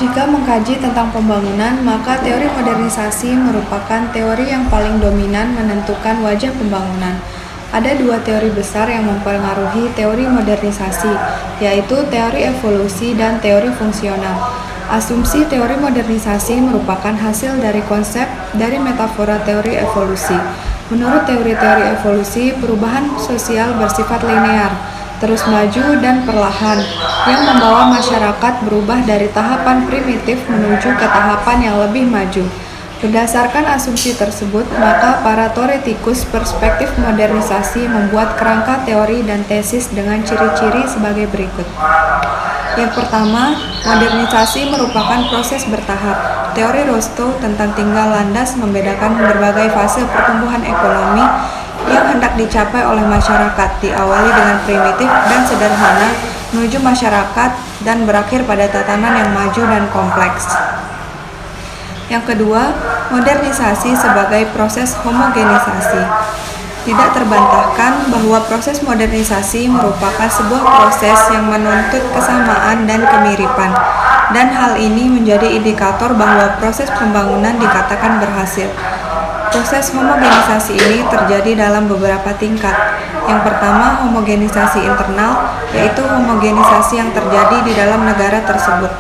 Jika mengkaji tentang pembangunan, maka teori modernisasi merupakan teori yang paling dominan menentukan wajah pembangunan. Ada dua teori besar yang mempengaruhi teori modernisasi, yaitu teori evolusi dan teori fungsional. Asumsi teori modernisasi merupakan hasil dari konsep dari metafora teori evolusi. Menurut teori-teori evolusi, perubahan sosial bersifat linear, terus maju dan perlahan, yang membawa masyarakat berubah dari tahapan primitif menuju ke tahapan yang lebih maju. Berdasarkan asumsi tersebut, maka para teoretikus perspektif modernisasi membuat kerangka teori dan tesis dengan ciri-ciri sebagai berikut. Yang pertama, modernisasi merupakan proses bertahap. Teori Rostow tentang tinggal landas membedakan berbagai fase pertumbuhan ekonomi yang hendak dicapai oleh masyarakat, diawali dengan primitif dan sederhana menuju masyarakat dan berakhir pada tatanan yang maju dan kompleks. Yang kedua, modernisasi sebagai proses homogenisasi. Tidak terbantahkan bahwa proses modernisasi merupakan sebuah proses yang menuntut kesamaan dan kemiripan, dan hal ini menjadi indikator bahwa proses pembangunan dikatakan berhasil. Proses homogenisasi ini terjadi dalam beberapa tingkat. Yang pertama, homogenisasi internal, yaitu homogenisasi yang terjadi di dalam negara tersebut.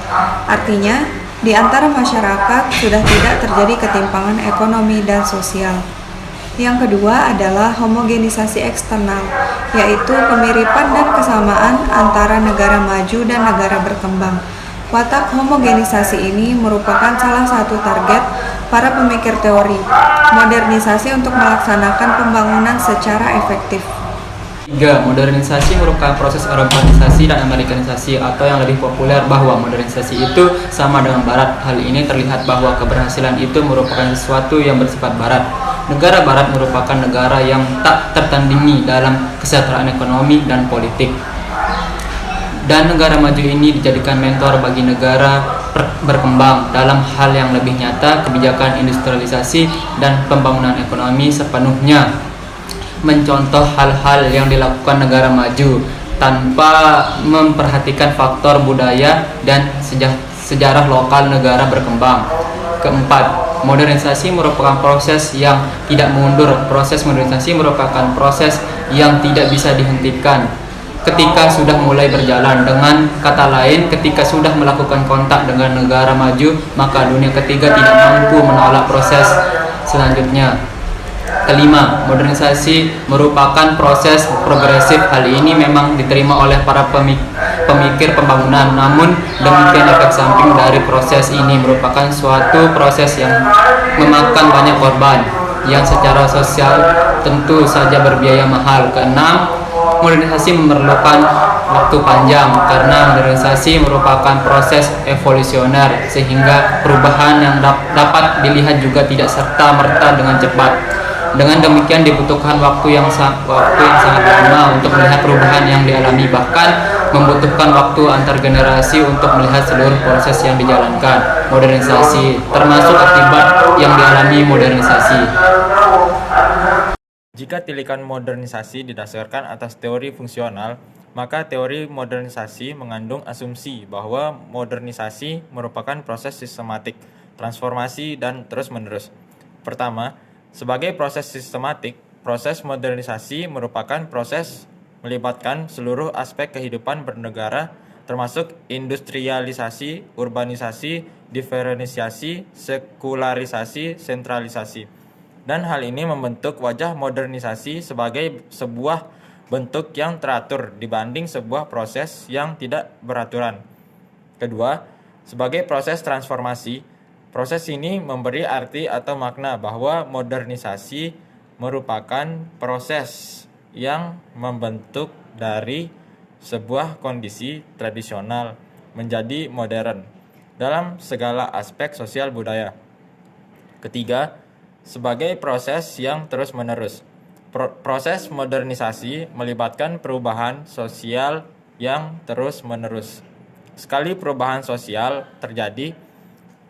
Artinya, di antara masyarakat sudah tidak terjadi ketimpangan ekonomi dan sosial. Yang kedua adalah homogenisasi eksternal, yaitu kemiripan dan kesamaan antara negara maju dan negara berkembang. Watak homogenisasi ini merupakan salah satu target para pemikir teori modernisasi untuk melaksanakan pembangunan secara efektif. 3. Modernisasi merupakan proses urbanisasi dan amerikanisasi, atau yang lebih populer bahwa modernisasi itu sama dengan barat. Hal ini terlihat bahwa keberhasilan itu merupakan sesuatu yang bersifat barat. Negara barat merupakan negara yang tak tertandingi dalam kesejahteraan ekonomi dan politik. Dan negara maju ini dijadikan mentor bagi negara berkembang dalam hal yang lebih nyata. Kebijakan industrialisasi dan pembangunan ekonomi sepenuhnya mencontoh hal-hal yang dilakukan negara maju tanpa memperhatikan faktor budaya dan sejarah lokal negara berkembang. Keempat, modernisasi merupakan proses yang tidak mundur. Proses modernisasi merupakan proses yang tidak bisa dihentikan ketika sudah mulai berjalan. Dengan kata lain, ketika sudah melakukan kontak dengan negara maju, maka dunia ketiga tidak mampu menolak proses selanjutnya. Kelima, modernisasi merupakan proses progresif. Hal ini memang diterima oleh para pemikir pembangunan. Namun demikian, efek samping dari proses ini merupakan suatu proses yang memakan banyak korban yang secara sosial tentu saja berbiaya mahal. Keenam, modernisasi memerlukan waktu panjang karena modernisasi merupakan proses evolusioner, sehingga perubahan yang dapat dilihat juga tidak serta-merta dengan cepat. Dengan demikian dibutuhkan waktu yang sangat lama untuk melihat perubahan yang dialami, bahkan membutuhkan waktu antar generasi untuk melihat seluruh proses yang dijalankan modernisasi, termasuk akibat yang dialami modernisasi. Jika tilikan modernisasi didasarkan atas teori fungsional, maka teori modernisasi mengandung asumsi bahwa modernisasi merupakan proses sistematik, transformasi, dan terus-menerus. Pertama, sebagai proses sistematik, proses modernisasi merupakan proses melibatkan seluruh aspek kehidupan bernegara, termasuk industrialisasi, urbanisasi, diferensiasi, sekularisasi, sentralisasi. Dan hal ini membentuk wajah modernisasi sebagai sebuah bentuk yang teratur dibanding sebuah proses yang tidak beraturan. Kedua, sebagai proses transformasi, proses ini memberi arti atau makna bahwa modernisasi merupakan proses yang membentuk dari sebuah kondisi tradisional menjadi modern dalam segala aspek sosial budaya. Ketiga, sebagai proses yang terus-menerus. Proses modernisasi melibatkan perubahan sosial yang terus-menerus. Sekali perubahan sosial terjadi,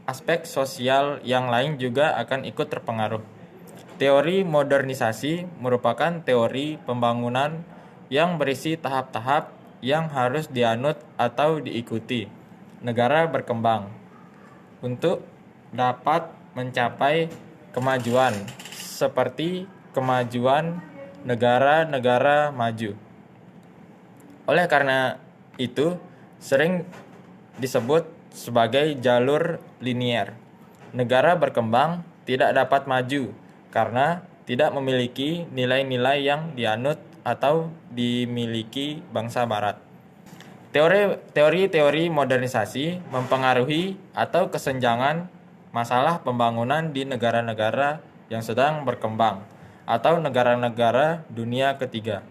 aspek sosial yang lain juga akan ikut terpengaruh. Teori modernisasi merupakan teori pembangunan yang berisi tahap-tahap yang harus dianut atau diikuti negara berkembang untuk dapat mencapai kemajuan seperti kemajuan negara-negara maju. Oleh karena itu, sering disebut sebagai jalur linier. Negara berkembang tidak dapat maju karena tidak memiliki nilai-nilai yang dianut atau dimiliki bangsa barat. Teori-teori modernisasi mempengaruhi atau kesenjangan masalah pembangunan di negara-negara yang sedang berkembang atau negara-negara dunia ketiga.